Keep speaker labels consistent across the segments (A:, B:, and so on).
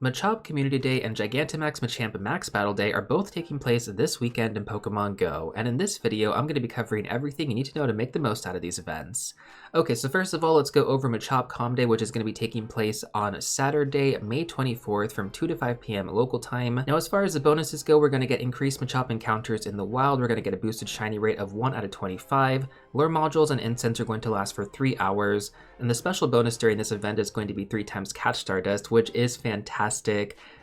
A: Machop Community Day and Gigantamax Machamp Max Battle Day are both taking place this weekend in Pokémon GO, and in this video I'm going to be covering everything you need to know to make the most out of these events. Okay, so first of all, let's go over Machop Com Day, which is going to be taking place on Saturday, May 24th from 2 to 5 p.m. local time. Now, as far as the bonuses go, we're going to get increased Machop encounters in the wild, we're going to get a boosted shiny rate of 1 out of 25, lure modules and incense are going to last for 3 hours, and the special bonus during this event is going to be 3 times Catch Stardust, which is fantastic.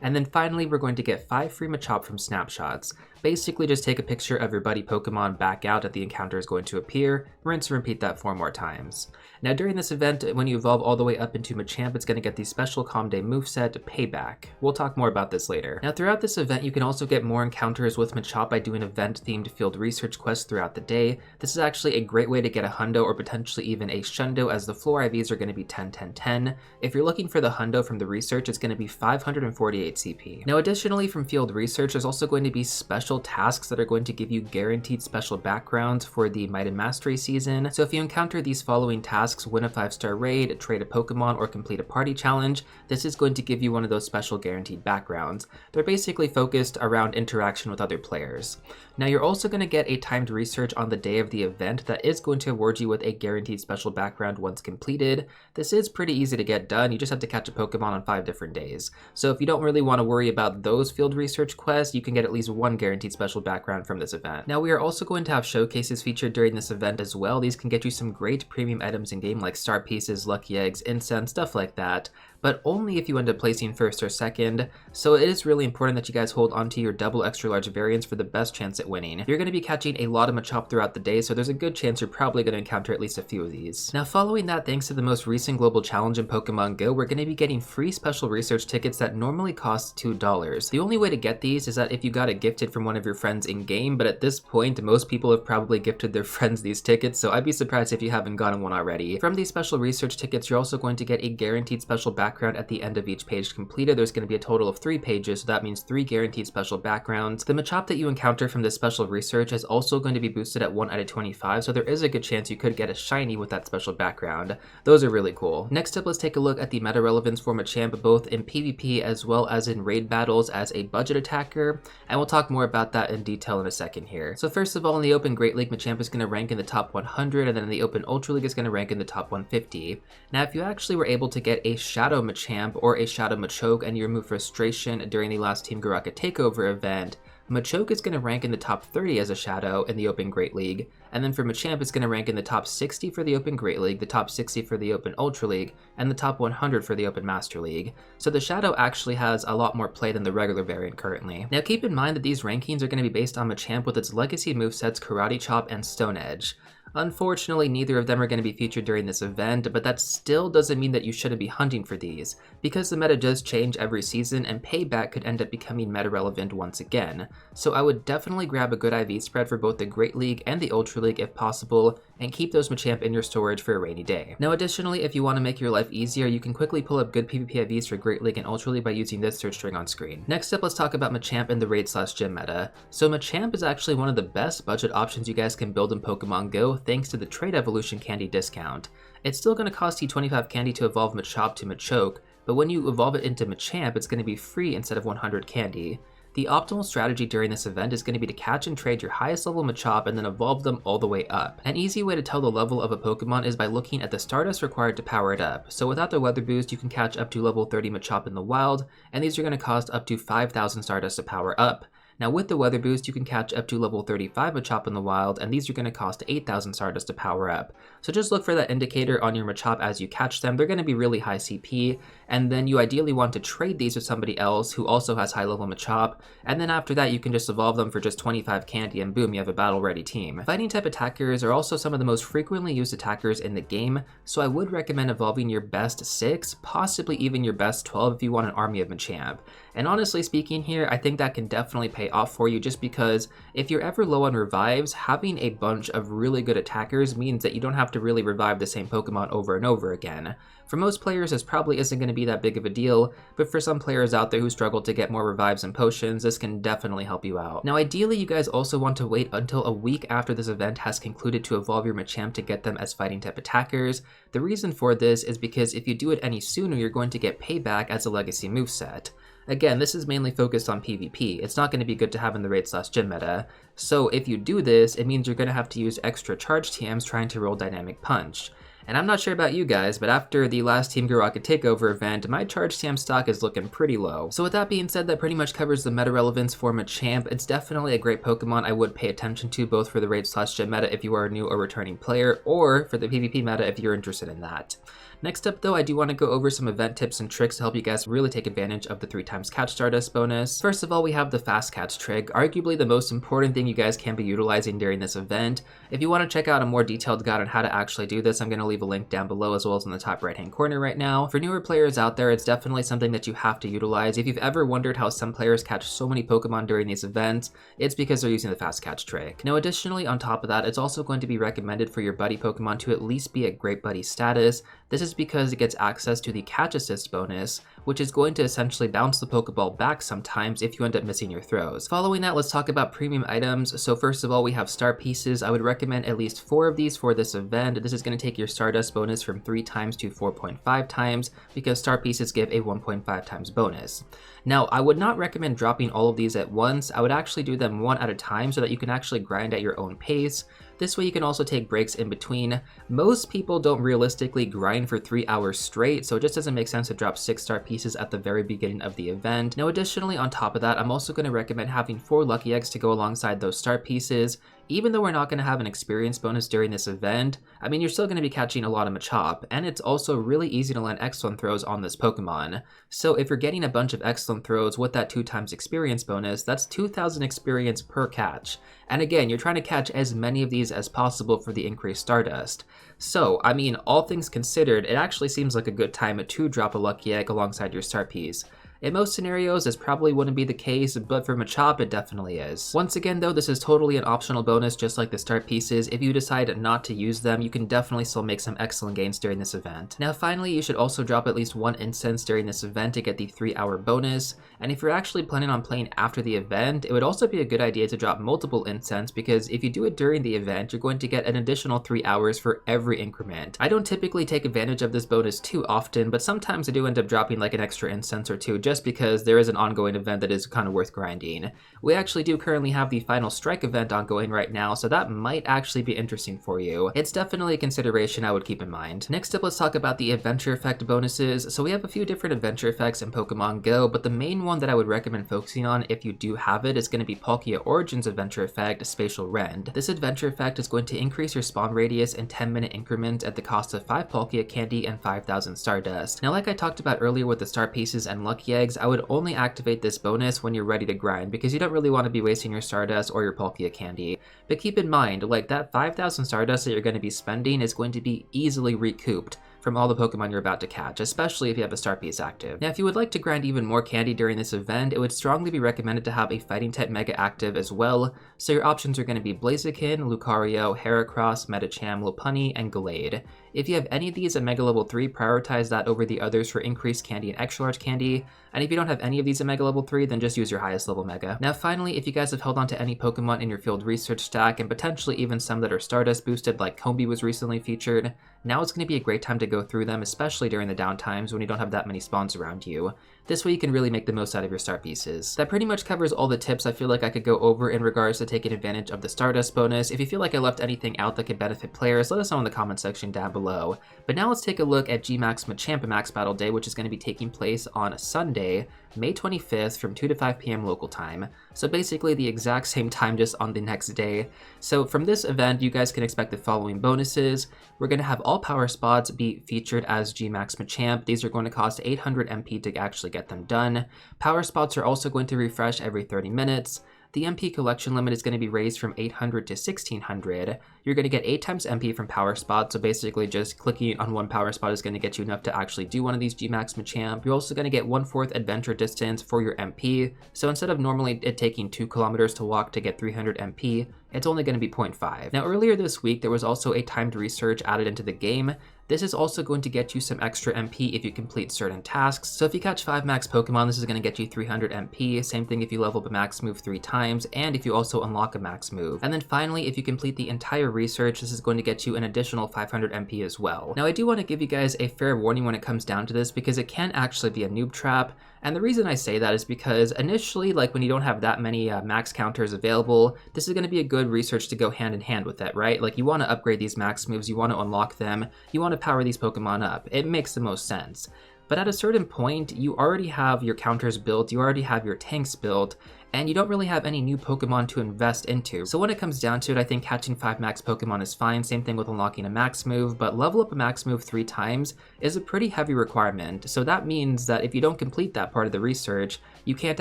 A: And then finally, we're going to get 5 free Machop from snapshots. Basically, just take a picture of your buddy Pokemon back out that the encounter is going to appear, rinse and repeat that 4 more times. Now, during this event, when you evolve all the way up into Machamp, it's going to get the special Com Day moveset, Payback. We'll talk more about this later. Now, throughout this event, you can also get more encounters with Machop by doing event-themed field research quests throughout the day. This is actually a great way to get a Hundo or potentially even a Shundo, as the floor IVs are going to be 10, 10, 10. If you're looking for the Hundo from the research, it's going to be 548 CP. Now, additionally, from field research, there's also going to be special tasks that are going to give you guaranteed special backgrounds for the Might and Mastery season. So if you encounter these following tasks, win a 5-star raid, trade a Pokemon, or complete a party challenge, this is going to give you one of those special guaranteed backgrounds. They're basically focused around interaction with other players. Now, you're also going to get a timed research on the day of the event that is going to award you with a guaranteed special background once completed. This is pretty easy to get done, you just have to catch a Pokemon on 5 different days. So if you don't really want to worry about those field research quests, you can get at least 1 guaranteed special background from this event. Now, we are also going to have showcases featured during this event as well. These can get you some great premium items in game like star pieces, lucky eggs, incense, stuff like that, but only if you end up placing first or second, so it is really important that you guys hold onto your double extra large variants for the best chance at winning. You're going to be catching a lot of Machop throughout the day, so there's a good chance you're probably going to encounter at least a few of these. Now, following that, thanks to the most recent global challenge in Pokemon GO, we're going to be getting free special research tickets that normally cost $2. The only way to get these is that if you got it gifted from one of your friends in-game, but at this point, most people have probably gifted their friends these tickets, so I'd be surprised if you haven't gotten one already. From these special research tickets, you're also going to get a guaranteed special background at the end of each page completed. There's going to be a total of 3 pages, so that means 3 guaranteed special backgrounds. The Machop that you encounter from this special research is also going to be boosted at 1 out of 25, so there is a good chance you could get a shiny with that special background. Those are really cool. Next up, let's take a look at the meta relevance for Machamp, both in PvP as well as in raid battles as a budget attacker, and we'll talk more about that in detail in a second here. So first of all, in the Open Great League, Machamp is going to rank in the top 100, and then in the Open Ultra League is going to rank in the top 150. Now, if you actually were able to get a Shadow Machamp or a Shadow Machoke and you remove Frustration during the last Team Garaka Takeover event, Machoke is going to rank in the top 30 as a Shadow in the Open Great League, and then for Machamp it's going to rank in the top 60 for the Open Great League, the top 60 for the Open Ultra League, and the top 100 for the Open Master League. So the Shadow actually has a lot more play than the regular variant currently. Now, keep in mind that these rankings are going to be based on Machamp with its legacy movesets Karate Chop and Stone Edge. Unfortunately, neither of them are going to be featured during this event, but that still doesn't mean that you shouldn't be hunting for these, because the meta does change every season and Payback could end up becoming meta relevant once again. So I would definitely grab a good IV spread for both the Great League and the Ultra League if possible, and keep those Machamp in your storage for a rainy day. Now, additionally, if you want to make your life easier, you can quickly pull up good PvP IVs for Great League and Ultra League by using this search string on screen. Next up, let's talk about Machamp in the raid/gym meta. So Machamp is actually one of the best budget options you guys can build in Pokemon GO thanks to the Trade Evolution Candy discount. It's still going to cost you 25 candy to evolve Machop to Machoke, but when you evolve it into Machamp, it's going to be free instead of 100 candy. The optimal strategy during this event is going to be to catch and trade your highest level Machop and then evolve them all the way up. An easy way to tell the level of a Pokemon is by looking at the Stardust required to power it up. So without the weather boost, you can catch up to level 30 Machop in the wild, and these are going to cost up to 5,000 Stardust to power up. Now, with the weather boost, you can catch up to level 35 Machop in the wild, and these are going to cost 8,000 Stardust to power up. So just look for that indicator on your Machop as you catch them. They're going to be really high CP, and then you ideally want to trade these with somebody else who also has high level Machop, and then after that you can just evolve them for just 25 candy and boom, you have a battle ready team. Fighting type attackers are also some of the most frequently used attackers in the game, so I would recommend evolving your best 6, possibly even your best 12 if you want an army of Machamp. And honestly speaking here, I think that can definitely pay off for you, just because if you're ever low on revives, having a bunch of really good attackers means that you don't have to really revive the same Pokemon over and over again. For most players, this probably isn't going to be that big of a deal, but for some players out there who struggle to get more revives and potions, this can definitely help you out. Now ideally, you guys also want to wait until a week after this event has concluded to evolve your Machamp to get them as fighting type attackers. The reason for this is because if you do it any sooner, you're going to get payback as a legacy moveset. Again, this is mainly focused on PvP. It's not going to be good to have in the raid/gym meta. So if you do this, it means you're going to have to use extra charge TMs trying to roll Dynamic Punch. And I'm not sure about you guys, but after the last Team Go Rocket Takeover event, my charge TM stock is looking pretty low. So with that being said, that pretty much covers the meta relevance for Machamp. It's definitely a great Pokemon I would pay attention to, both for the raid/gym meta if you are a new or returning player, or for the PvP meta if you're interested in that. Next up though, I do want to go over some event tips and tricks to help you guys really take advantage of the 3x catch Stardust bonus. First of all, we have the fast catch trick, arguably the most important thing you guys can be utilizing during this event. If you want to check out a more detailed guide on how to actually do this, I'm going to leave a link down below as well as in the top right hand corner right now. For newer players out there, it's definitely something that you have to utilize. If you've ever wondered how some players catch so many Pokemon during these events, it's because they're using the fast catch trick. Now additionally, on top of that, it's also going to be recommended for your buddy Pokemon to at least be at Great Buddy status. This is because it gets access to the catch assist bonus, which is going to essentially bounce the Pokeball back sometimes if you end up missing your throws. Following that, let's talk about premium items. So first of all, we have star pieces. I would recommend at least 4 of these for this event. This is going to take your Stardust bonus from 3 times to 4.5 times because star pieces give a 1.5 times bonus. Now, I would not recommend dropping all of these at once. I would actually do them one at a time so that you can actually grind at your own pace. This way you can also take breaks in between. Most people don't realistically grind for 3 hours straight, so it just doesn't make sense to drop 6 star pieces at the very beginning of the event. Now additionally, on top of that, I'm also going to recommend having 4 lucky eggs to go alongside those star pieces. Even though we're not going to have an experience bonus during this event, I mean, you're still going to be catching a lot of Machop, and it's also really easy to land excellent throws on this Pokemon. So if you're getting a bunch of excellent throws with that 2 times experience bonus, that's 2,000 experience per catch. And again, you're trying to catch as many of these as possible for the increased Stardust. So, I mean, all things considered, it actually seems like a good time to drop a lucky egg alongside your star piece. In most scenarios, this probably wouldn't be the case, but for Machop, it definitely is. Once again though, this is totally an optional bonus, just like the start pieces. If you decide not to use them, you can definitely still make some excellent gains during this event. Now finally, you should also drop at least 1 incense during this event to get the 3-hour bonus. And if you're actually planning on playing after the event, it would also be a good idea to drop multiple incense, because if you do it during the event, you're going to get an additional 3 hours for every increment. I don't typically take advantage of this bonus too often, but sometimes I do end up dropping like an extra incense or 2 just because there is an ongoing event that is kind of worth grinding. We actually do currently have the Final Strike event ongoing right now, so that might actually be interesting for you. It's definitely a consideration I would keep in mind. Next up, let's talk about the Adventure Effect bonuses. So we have a few different Adventure Effects in Pokemon Go, but the main one that I would recommend focusing on if you do have it is going to be Palkia Origin's Adventure Effect, Spatial Rend. This Adventure Effect is going to increase your spawn radius in 10-minute increments at the cost of 5 Palkia Candy and 5,000 Stardust. Now like I talked about earlier with the star pieces and lucky eggs, I would only activate this bonus when you're ready to grind, because you don't really want to be wasting your Stardust or your Palkia Candy. But keep in mind, like that 5,000 Stardust that you're going to be spending is going to be easily recouped from all the Pokemon you're about to catch, especially if you have a star piece active. Now if you would like to grind even more candy during this event, it would strongly be recommended to have a fighting type Mega active as well, so your options are going to be Blaziken, Lucario, Heracross, Medicham, Lopunny, and Gallade. If you have any of these at Mega Level 3, prioritize that over the others for increased candy and extra large candy, and if you don't have any of these at Mega Level 3, then just use your highest level Mega. Now finally, if you guys have held on to any Pokemon in your field research stack, and potentially even some that are Stardust boosted like Combi was recently featured, now it's going to be a great time to go through them, especially during the downtimes when you don't have that many spawns around you. This way you can really make the most out of your star pieces. That pretty much covers all the tips I feel like I could go over in regards to taking advantage of the Stardust bonus. If you feel like I left anything out that could benefit players, let us know in the comment section down below. But now let's take a look at GMAX Machamp Max Battle Day, which is going to be taking place on Sunday, May 25th from 2 to 5 p.m. local time. So basically the exact same time, just on the next day. So from this event, you guys can expect the following bonuses. We're going to have all power spots be featured as GMAX Machamp. These are going to cost 800 MP to actually get them done. Power spots are also going to refresh every 30 minutes. The MP collection limit is going to be raised from 800 to 1600. You're going to get 8 times MP from power spot, so basically just clicking on one power spot is going to get you enough to actually do one of these GMAX Machamp. You're also going to get 1/4 adventure distance for your MP, so instead of normally it taking 2 kilometers to walk to get 300 MP, it's only going to be 0.5. Now earlier this week, there was also a timed research added into the game. This is also going to get you some extra MP if you complete certain tasks. So if you catch 5 max Pokemon, this is going to get you 300 MP. Same thing if you level up a max move 3 times, and if you also unlock a max move. And then finally, if you complete the entire research, this is going to get you an additional 500 MP as well. Now I do want to give you guys a fair warning when it comes down to this, because it can actually be a noob trap. And the reason I say that is because initially, like when you don't have that many max counters available, this is going to be a good research to go hand in hand with it, right? Like you want to upgrade these max moves, you want to unlock them, you want to power these Pokemon up. It makes the most sense. But at a certain point, you already have your counters built, you already have your tanks built, and you don't really have any new Pokemon to invest into. So when it comes down to it, I think catching 5 max Pokemon is fine, same thing with unlocking a max move, but level up a max move 3 times is a pretty heavy requirement. So that means that if you don't complete that part of the research, you can't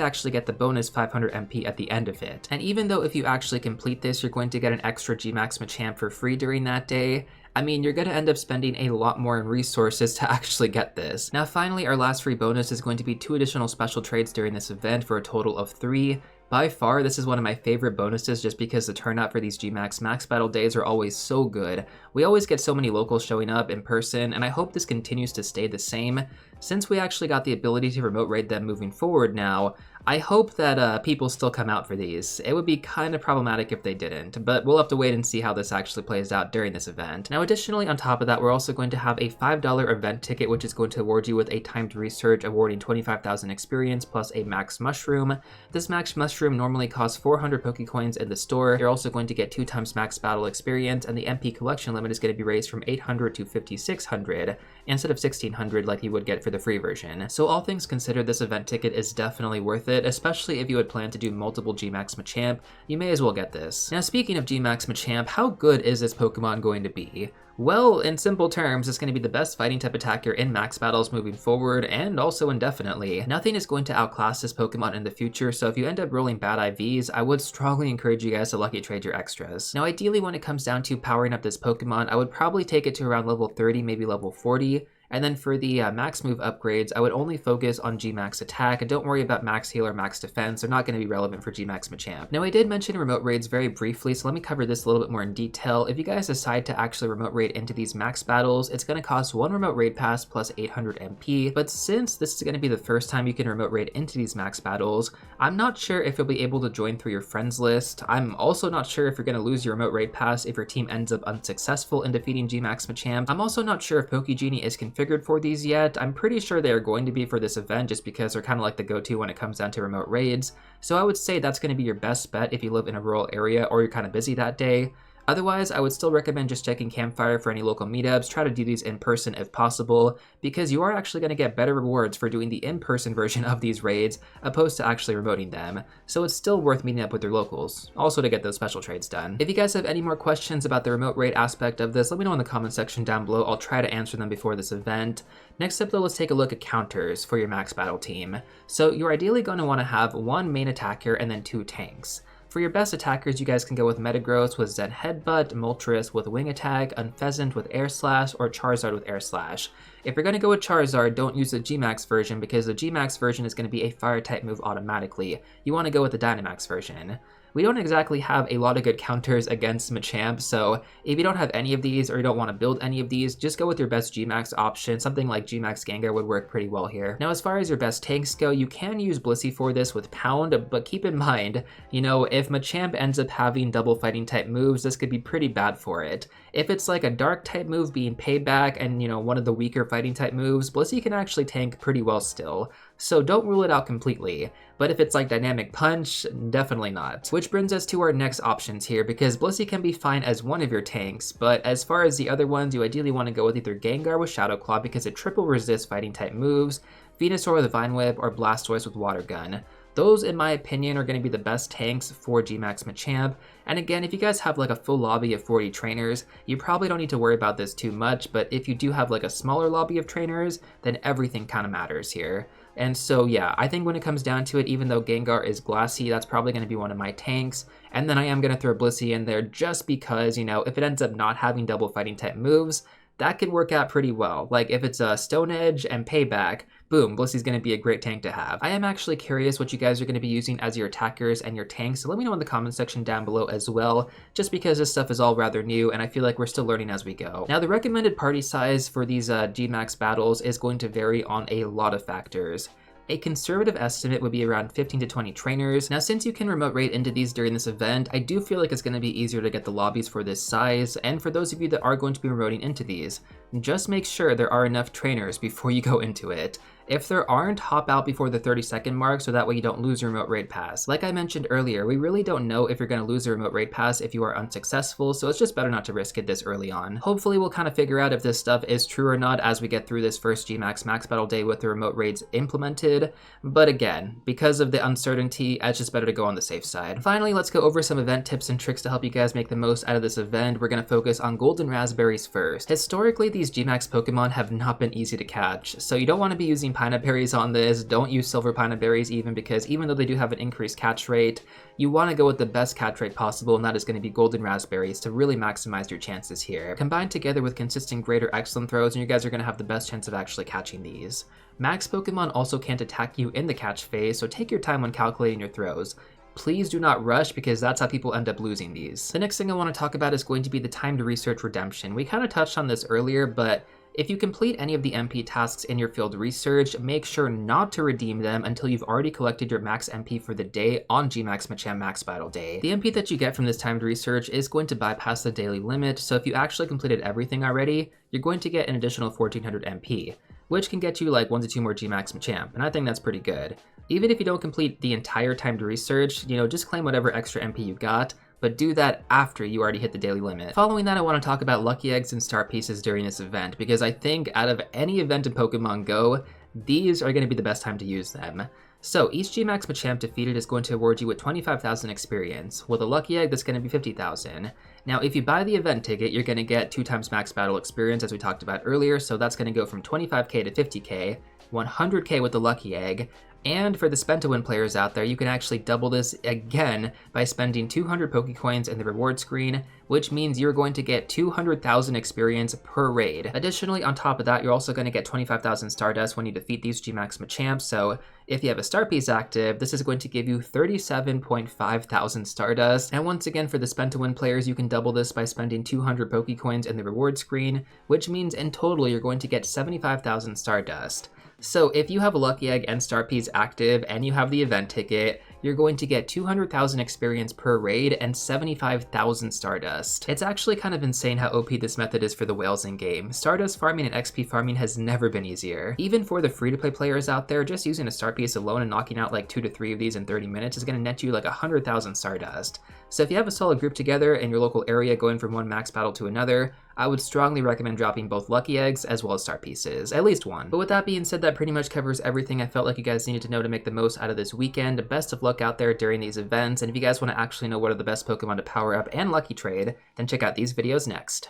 A: actually get the bonus 500 MP at the end of it. And even though if you actually complete this, you're going to get an extra GMAX Machamp for free during that day, I mean, you're going to end up spending a lot more in resources to actually get this. Now finally, our last free bonus is going to be 2 additional special trades during this event for a total of 3. By far, this is one of my favorite bonuses just because the turnout for these GMAX Max Battle days are always so good. We always get so many locals showing up in person, and I hope this continues to stay the same. Since we actually got the ability to remote raid them moving forward now, I hope that people still come out for these. It would be kind of problematic if they didn't, but we'll have to wait and see how this actually plays out during this event. Now additionally, on top of that, we're also going to have a $5 event ticket, which is going to award you with a timed research awarding 25,000 experience plus a max mushroom. This max mushroom normally costs 400 Pokecoins in the store. You're also going to get 2 times max battle experience, and the MP collection limit is going to be raised from 800 to 5,600 instead of 1,600 like you would get for the free version. So all things considered, this event ticket is definitely worth it, especially if you had planned to do multiple GMAX Machamp. You may as well get this. Now speaking of GMAX Machamp, how good is this Pokemon going to be? Well, in simple terms, it's going to be the best fighting type attacker in max battles moving forward, and also indefinitely. Nothing is going to outclass this Pokemon in the future, so if you end up rolling bad IVs, I would strongly encourage you guys to lucky trade your extras. Now ideally, when it comes down to powering up this Pokemon, I would probably take it to around level 30, maybe level 40. And then for the max move upgrades, I would only focus on GMAX attack, and don't worry about max heal or max defense. They're not going to be relevant for GMAX Machamp. Now I did mention remote raids very briefly, so let me cover this a little bit more in detail. If you guys decide to actually remote raid into these max battles, it's going to cost 1 remote raid pass plus 800 MP, but since this is going to be the first time you can remote raid into these max battles, I'm not sure if you'll be able to join through your friends list. I'm also not sure if you're going to lose your remote raid pass if your team ends up unsuccessful in defeating GMAX Machamp. I'm also not sure if Pokegenie is configured for these yet. I'm pretty sure they are going to be for this event just because they're kind of like the go-to when it comes down to remote raids. So I would say that's going to be your best bet if you live in a rural area or you're kind of busy that day. Otherwise, I would still recommend just checking Campfire for any local meetups. Try to do these in person if possible, because you are actually going to get better rewards for doing the in-person version of these raids opposed to actually remoting them. So it's still worth meeting up with your locals, also to get those special trades done. If you guys have any more questions about the remote raid aspect of this, let me know in the comment section down below. I'll try to answer them before this event. Next up though, let's take a look at counters for your max battle team. So you're ideally going to want to have 1 main attacker and then 2 tanks. For your best attackers, you guys can go with Metagross with Zen Headbutt, Moltres with Wing Attack, Unpheasant with Air Slash, or Charizard with Air Slash. If you're going to go with Charizard, don't use the GMAX version because the GMAX version is going to be a fire type move automatically. You want to go with the Dynamax version. We don't exactly have a lot of good counters against Machamp, so if you don't have any of these or you don't want to build any of these, just go with your best GMAX option. Something like GMAX Gengar would work pretty well here. Now, as far as your best tanks go, you can use Blissey for this with Pound, but keep in mind, you know, if Machamp ends up having double fighting type moves, this could be pretty bad for it. If it's like a dark type move being Payback and, you know, one of the weaker fighting type moves, Blissey can actually tank pretty well still. So don't rule it out completely. But if it's like Dynamic Punch, definitely not. Which brings us to our next options here, because Blissey can be fine as one of your tanks, but as far as the other ones, you ideally want to go with either Gengar with Shadow Claw because it triple resists fighting type moves, Venusaur with Vine Whip, or Blastoise with Water Gun. Those, in my opinion, are going to be the best tanks for GMAX Machamp. And again, if you guys have like a full lobby of 40 trainers, you probably don't need to worry about this too much, but if you do have like a smaller lobby of trainers, then everything kind of matters here. And so yeah, I think when it comes down to it, even though Gengar is glassy, that's probably going to be one of my tanks. And then I am going to throw Blissey in there just because, you know, if it ends up not having double fighting type moves, that could work out pretty well. Like if it's a Stone Edge and Payback, boom, Blissey's going to be a great tank to have. I am actually curious what you guys are going to be using as your attackers and your tanks, so let me know in the comment section down below as well, just because this stuff is all rather new and I feel like we're still learning as we go. Now the recommended party size for these GMAX battles is going to vary on a lot of factors. A conservative estimate would be around 15 to 20 trainers. Now, since you can remote raid into these during this event, I do feel like it's going to be easier to get the lobbies for this size, and for those of you that are going to be remoting into these, just make sure there are enough trainers before you go into it. If there aren't, hop out before the 30-second mark so that way you don't lose your remote raid pass. Like I mentioned earlier, we really don't know if you're going to lose a remote raid pass if you are unsuccessful, so it's just better not to risk it this early on. Hopefully we'll kind of figure out if this stuff is true or not as we get through this first GMAX Max Battle Day with the remote raids implemented, but again, because of the uncertainty, it's just better to go on the safe side. Finally, let's go over some event tips and tricks to help you guys make the most out of this event. We're going to focus on golden raspberries first. Historically, these GMAX Pokemon have not been easy to catch, so you don't want to be using pineberries on this. Don't use silver pineberries even, because even though they do have an increased catch rate, you want to go with the best catch rate possible, and that is going to be golden raspberries to really maximize your chances here. Combined together with consistent great or excellent throws, and you guys are going to have the best chance of actually catching these. Max Pokemon also can't attack you in the catch phase, so take your time when calculating your throws. Please do not rush, because that's how people end up losing these. The next thing I want to talk about is going to be the timed research redemption. We kind of touched on this earlier, but if you complete any of the MP tasks in your field research, make sure not to redeem them until you've already collected your max MP for the day on GMAX Machamp Max Battle Day. The MP that you get from this timed research is going to bypass the daily limit, so if you actually completed everything already, you're going to get an additional 1400 MP, which can get you like 1 to 2 more GMAX Machamp, and I think that's pretty good. Even if you don't complete the entire timed research, just claim whatever extra MP you got, but do that after you already hit the daily limit. Following that, I want to talk about lucky eggs and star pieces during this event, because I think out of any event in Pokemon Go, these are going to be the best time to use them. So each GMAX Machamp defeated is going to award you with 25,000 experience, with a lucky egg that's going to be 50,000. Now if you buy the event ticket, you're going to get 2 times max battle experience as we talked about earlier, so that's going to go from 25k to 50k, 100k with the lucky egg, and for the spend to win players out there, you can actually double this again by spending 200 Pokecoins in the reward screen, which means you're going to get 200,000 experience per raid. Additionally, on top of that, you're also going to get 25,000 Stardust when you defeat these GMAX Machamps, so if you have a star piece active, this is going to give you 37.5 thousand Stardust. And once again, for the spend to win players, you can double this by spending 200 Pokecoins in the reward screen, which means in total you're going to get 75,000 Stardust. So if you have a lucky egg and star piece active and you have the event ticket, you're going to get 200,000 experience per raid and 75,000 Stardust. It's actually kind of insane how OP this method is for the whales in game. Stardust farming and XP farming has never been easier. Even for the free-to-play players out there, just using a star piece alone and knocking out like 2 to 3 of these in 30 minutes is going to net you like 100,000 Stardust. So if you have a solid group together in your local area going from one max battle to another, I would strongly recommend dropping both lucky eggs as well as star pieces, at least one. But with that being said, that pretty much covers everything I felt like you guys needed to know to make the most out of this weekend. Best of luck out there during these events, and if you guys want to actually know what are the best Pokemon to power up and lucky trade, then check out these videos next.